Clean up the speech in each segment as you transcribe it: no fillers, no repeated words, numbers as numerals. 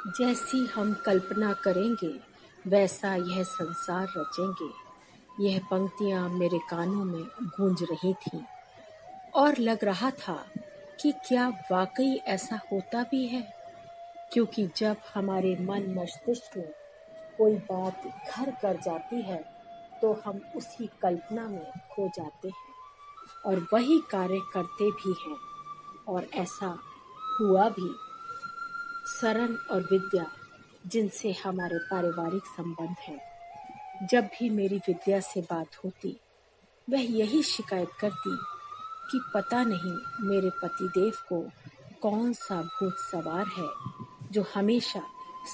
जैसी हम कल्पना करेंगे वैसा यह संसार रचेंगे। यह पंक्तियां मेरे कानों में गूंज रही थीं और लग रहा था कि क्या वाकई ऐसा होता भी है, क्योंकि जब हमारे मन मस्तिष्क में कोई बात घर कर जाती है तो हम उसी कल्पना में खो जाते हैं और वही कार्य करते भी हैं। और ऐसा हुआ भी। सरन और विद्या, जिनसे हमारे पारिवारिक संबंध हैं, जब भी मेरी विद्या से बात होती वह यही शिकायत करती कि पता नहीं मेरे पतिदेव को कौन सा भूत सवार है जो हमेशा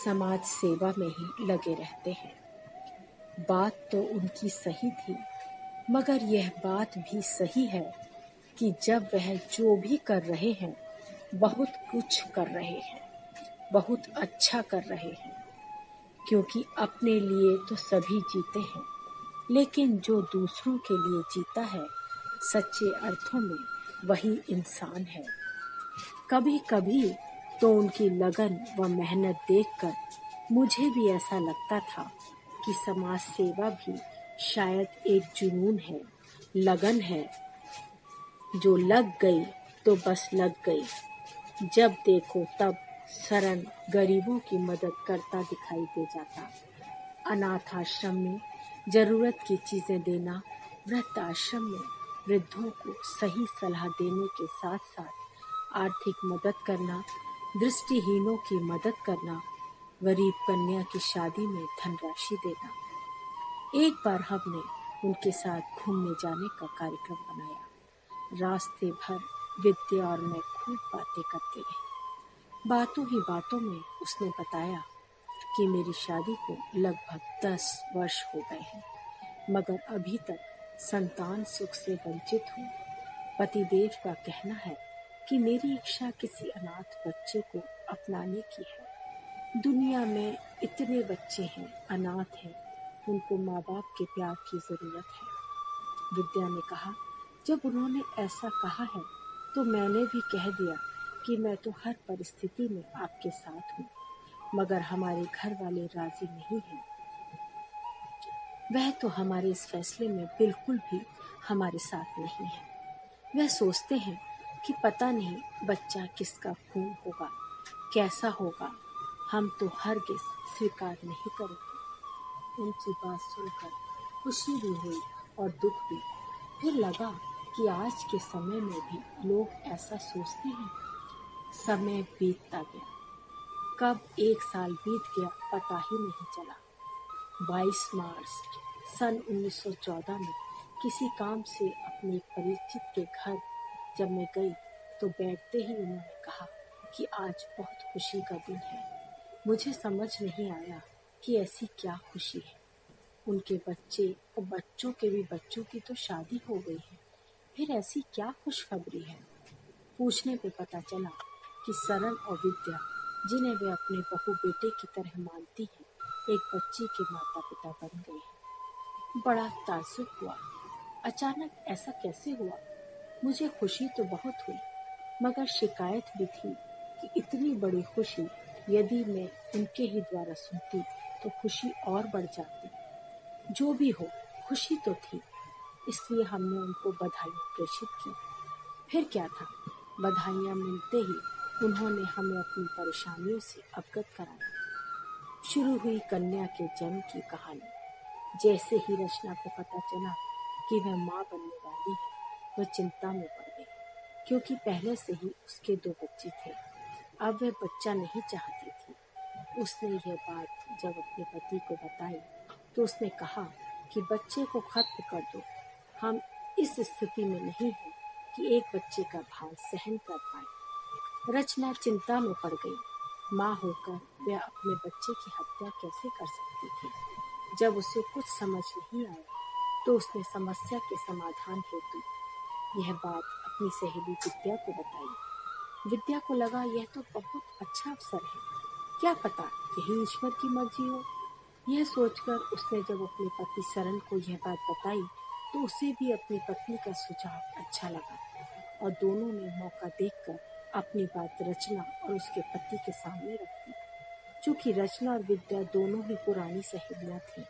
समाज सेवा में ही लगे रहते हैं। बात तो उनकी सही थी, मगर यह बात भी सही है कि जब वह जो भी कर रहे हैं बहुत कुछ कर रहे हैं, बहुत अच्छा कर रहे हैं, क्योंकि अपने लिए तो सभी जीते हैं, लेकिन जो दूसरों के लिए जीता है सच्चे अर्थों में वही इंसान है। कभी कभी तो उनकी लगन व मेहनत देखकर मुझे भी ऐसा लगता था कि समाज सेवा भी शायद एक जुनून है, लगन है, जो लग गई तो बस लग गई। जब देखो तब सरन गरीबों की मदद करता दिखाई दे जाता। अनाथ आश्रम में जरूरत की चीजें देना, वृद्ध आश्रम में वृद्धों को सही सलाह देने के साथ साथ आर्थिक मदद करना, दृष्टिहीनों की मदद करना, गरीब कन्या की शादी में धनराशि देना। एक बार हमने उनके साथ घूमने जाने का कार्यक्रम बनाया। रास्ते भर विद्या और मैं खूब बातें करते रहे। बातों ही बातों में उसने बताया कि मेरी शादी को लगभग 10 वर्ष हो गए हैं, मगर अभी तक संतान सुख से वंचित हूँ। पतिदेव का कहना है कि मेरी इच्छा किसी अनाथ बच्चे को अपनाने की है। दुनिया में इतने बच्चे हैं, अनाथ हैं, उनको माँ बाप के प्यार की जरूरत है। विद्या ने कहा, जब उन्होंने ऐसा कहा है तो मैंने भी कह दिया कि मैं तो हर परिस्थिति में आपके साथ हूँ, मगर हमारे घर वाले राजी नहीं हैं। वह तो हमारे इस फैसले में बिल्कुल भी हमारे साथ नहीं है। वह सोचते हैं कि पता नहीं बच्चा किसका खून होगा, कैसा होगा, हम तो हरगिज स्वीकार नहीं करेंगे। उनकी बात सुनकर खुशी भी हुई और दुख भी। फिर लगा कि आज के समय में भी लोग ऐसा सोचते हैं। समय बीतता गया। कब 1 साल बीत गया पता ही नहीं चला। 22 मार्च सन 1914 में किसी काम से अपने परिचित के घर जब मैं गई तो बैठते ही उन्होंने कहा कि आज बहुत खुशी का दिन है। मुझे समझ नहीं आया कि ऐसी क्या खुशी है। उनके बच्चे और बच्चों के भी बच्चों की तो शादी हो गई है, फिर ऐसी क्या खुशखबरी है। पूछने पे पता चला कि सरन और विद्या, जिन्हें वे अपने बहू बेटे की तरह मानती हैं, एक बच्ची के माता पिता बन गए हैं। बड़ा ताज्जुब हुआ। अचानक ऐसा कैसे हुआ। मुझे खुशी तो बहुत हुई, मगर शिकायत भी थी कि इतनी बड़ी खुशी यदि मैं उनके ही द्वारा सुनती तो खुशी और बढ़ जाती। जो भी हो, खुशी तो थी, इसलिए हमने उनको बधाइयाँ प्रेषित की। फिर क्या था, बधाइयाँ मिलते ही उन्होंने हमें अपनी परेशानियों से अवगत कराया। शुरू हुई कन्या के जन्म की कहानी। जैसे ही रचना को पता चला कि वह माँ बनने वाली है, वह चिंता में पड़ गई, क्योंकि पहले से ही उसके 2 बच्चे थे। अब वह बच्चा नहीं चाहती थी। उसने यह बात जब अपने पति को बताई तो उसने कहा कि बच्चे को खत्म कर दो, हम इस स्थिति में नहीं हैं कि एक बच्चे का भार सहन कर पाए। रचना चिंता में पड़ गई। माँ होकर वह अपने बच्चे की हत्या कैसे कर सकती थी। जब उसे कुछ समझ नहीं आया तो उसने समस्या के समाधान हेतु यह बात अपनी सहेली विद्या को बताई। विद्या को लगा यह तो बहुत अच्छा अवसर है, क्या पता यही ईश्वर की मर्जी हो। यह सोचकर उसने जब अपने पति सरन को यह बात बताई तो उसे भी अपनी पत्नी का सुझाव अच्छा लगा और दोनों ने मौका देखकर अपनी बात रचना और उसके पति के सामने रख दी। चूंकि रचना और विद्या दोनों ही पुरानी सहेलियां थीं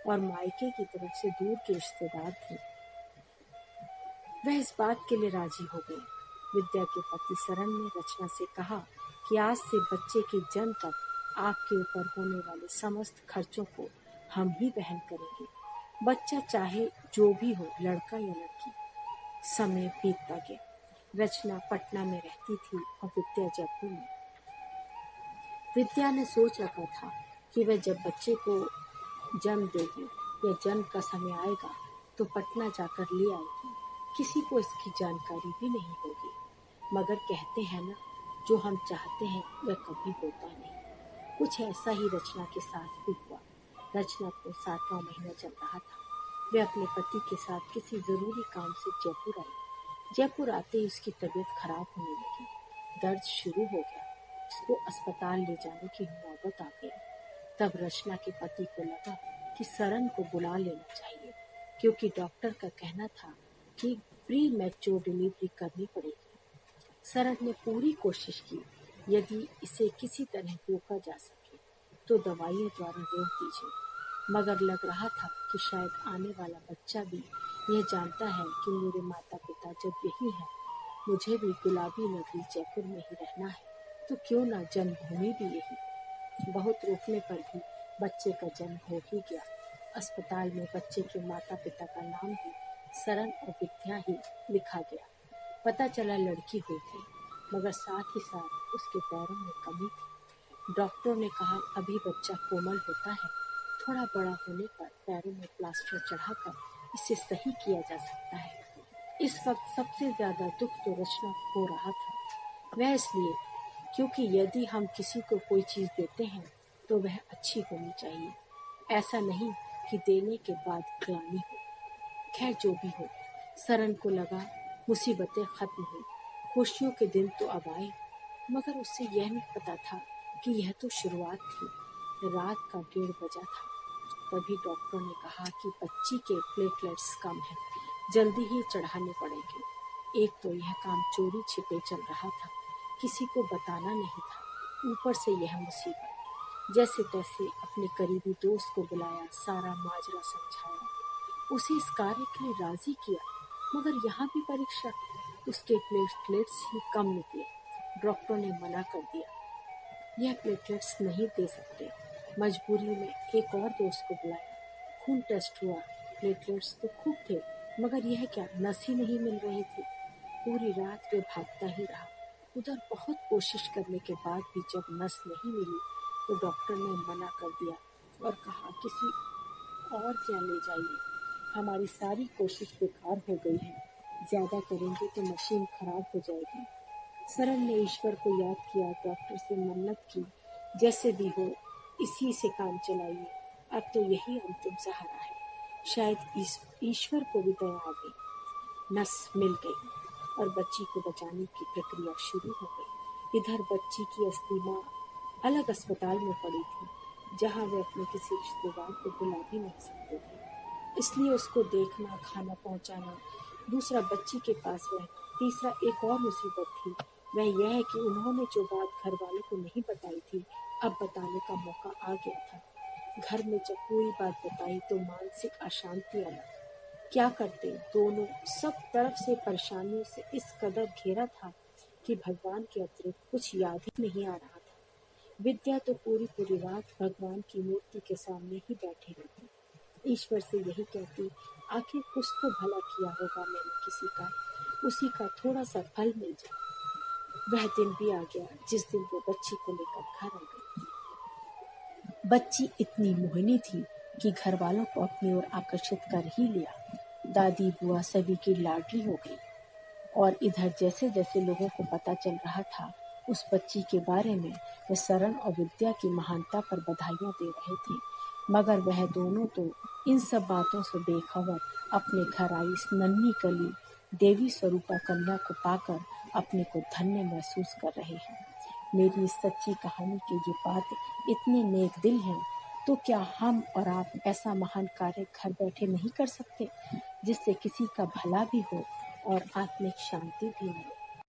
और मायके की तरफ से दूर के रिश्तेदार थे, वह इस बात के लिए राजी हो गई। विद्या के पति सरन ने रचना से कहा कि आज से बच्चे के जन्म तक आपके ऊपर होने वाले समस्त खर्चों को हम ही वहन करेंगे। बच्चा चाहे जो भी हो, लड़का या लड़की। समय बीतता गया। रचना पटना में रहती थी और विद्या जयपुर में। विद्या ने सोच रखा था कि वह जब बच्चे को जन्म देगी या जन्म का समय आएगा तो पटना जाकर ले आएगी। किसी को इसकी जानकारी भी नहीं होगी। मगर कहते हैं ना, जो हम चाहते हैं वह कभी होता नहीं। कुछ ऐसा ही रचना के साथ भी हुआ। रचना को 7वां महीना चल रहा था। वह अपने पति के साथ किसी जरूरी काम से जयपुर आई। जयपुर आते ही उसकी तबीयत खराब होने लगी। दर्द शुरू हो गया। उसको अस्पताल ले जाने की नौबत आ गई। तब रचना के पति को लगा कि सरन को बुला लेना चाहिए, क्योंकि डॉक्टर का कहना था कि प्री मैच्योर डिलीवरी करनी पड़ेगी। सरन ने पूरी कोशिश की, यदि इसे किसी तरह रोका जा सके तो दवाइयों द्वारा रोक दीजिए। मगर लग रहा था कि शायद आने वाला बच्चा भी यह जानता है कि मेरे माता पिता जब यही हैं, मुझे भी गुलाबी नगरी जयपुर में ही रहना है, तो क्यों ना जन्मभूमि भी यही। बहुत रोकने पर भी बच्चे का जन्म हो ही गया। अस्पताल में बच्चे के माता पिता का नाम भी सरन और विद्या ही लिखा गया। पता चला लड़की हुई थी, मगर साथ ही साथ उसके पैरों में कमी थी। डॉक्टरों ने कहा अभी बच्चा कोमल होता है, थोड़ा बड़ा होने पर पैरों में प्लास्टर चढ़ाकर इसे सही किया जा सकता है। इस वक्त सबसे ज्यादा दुख तो रचना हो रहा था। वह इसलिए क्योंकि यदि हम किसी को कोई चीज देते हैं तो वह अच्छी होनी चाहिए। ऐसा नहीं कि देने के बाद ग्लानि हो। खैर जो भी हो, सरन को लगा मुसीबतें खत्म हुई, खुशियों के दिन तो अब आए। मगर उसे यह नहीं पता था कि यह तो शुरुआत थी। रात का 1:30 बजा था। तभी डॉक्टर ने कहा कि बच्ची के प्लेटलेट्स कम हैं, जल्दी ही चढ़ाने पड़ेंगे। एक तो यह काम चोरी छिपे चल रहा था, किसी को बताना नहीं था, ऊपर से यह मुसीबत। जैसे तैसे अपने करीबी दोस्त को बुलाया, सारा माजरा समझाया, उसे इस कार्य के लिए राजी किया। मगर यहाँ भी परीक्षा, उसके प्लेटलेट्स ही कम निकले। डॉक्टर ने मना कर दिया, यह प्लेटलेट्स नहीं दे सकते। मजबूरी में एक और दोस्त को बुलाया, खून टेस्ट हुआ, प्लेटलेट्स तो खूब थे, मगर यह क्या, नस ही नहीं मिल रही थी। पूरी रात वे भागता ही रहा। उधर बहुत कोशिश करने के बाद भी जब नस नहीं मिली तो डॉक्टर ने मना कर दिया और कहा किसी और क्या ले जाइए, हमारी सारी कोशिश बेकार हो गई है, ज्यादा करेंगे तो मशीन खराब हो जाएगी। सरन ने ईश्वर को याद किया, डॉक्टर से मन्नत की, जैसे भी हो इसी से काम चलाइए, अब तो यही अंतिम सहारा है। शायद ईश्वर को भी दया आ गई। नस मिल गई और बच्ची को बचाने की प्रक्रिया शुरू हो गई। इधर बच्ची की असली माँ अलग अस्पताल में पड़ी थी, जहाँ वे अपने किसी रिश्तेदार को बुला भी नहीं सकते थे। इसलिए उसको देखना, खाना पहुँचाना, दूसरा बच्ची के पास रहना, तीसरा एक और मुसीबत थी, वह यह है कि उन्होंने जो बात घर वालों को नहीं बताई थी, अब बताने का मौका आ गया था। घर में जब पूरी बात बताई तो मानसिक अशांति अलग। क्या करते, दोनों सब तरफ से परेशानियों से इस कदर घेरा था कि भगवान के अतिरिक्त कुछ याद ही नहीं आ रहा था। विद्या तो पूरी रात भगवान की मूर्ति के सामने ही बैठी रहती, ईश्वर से यही कहती, आखिर कुछ तो भला किया होगा मैंने किसी का, उसी का थोड़ा सा फल मिल जाए। वह दिन भी आ गया जिस दिन वो बच्ची को लेकर घर आ गई। बच्ची इतनी मोहिनी थी कि घर वालों को अपनी ओर आकर्षित कर ही लिया। दादी बुआ सभी की लाडली हो गई। और इधर जैसे जैसे लोगों को पता चल रहा था उस बच्ची के बारे में, वे सरन और विद्या की महानता पर बधाइयां दे रहे थे। मगर वह दोनों तो इन सब बातों से बेखबर अपने घर आई इस नन्ही कली देवी स्वरूपा कन्या को पाकर अपने को धन्य महसूस कर रहे हैं। मेरी इस सच्ची कहानी के ये पात्र इतने नेक दिल हैं, तो क्या हम और आप ऐसा महान कार्य घर बैठे नहीं कर सकते, जिससे किसी का भला भी हो और आत्मिक शांति भी मिले।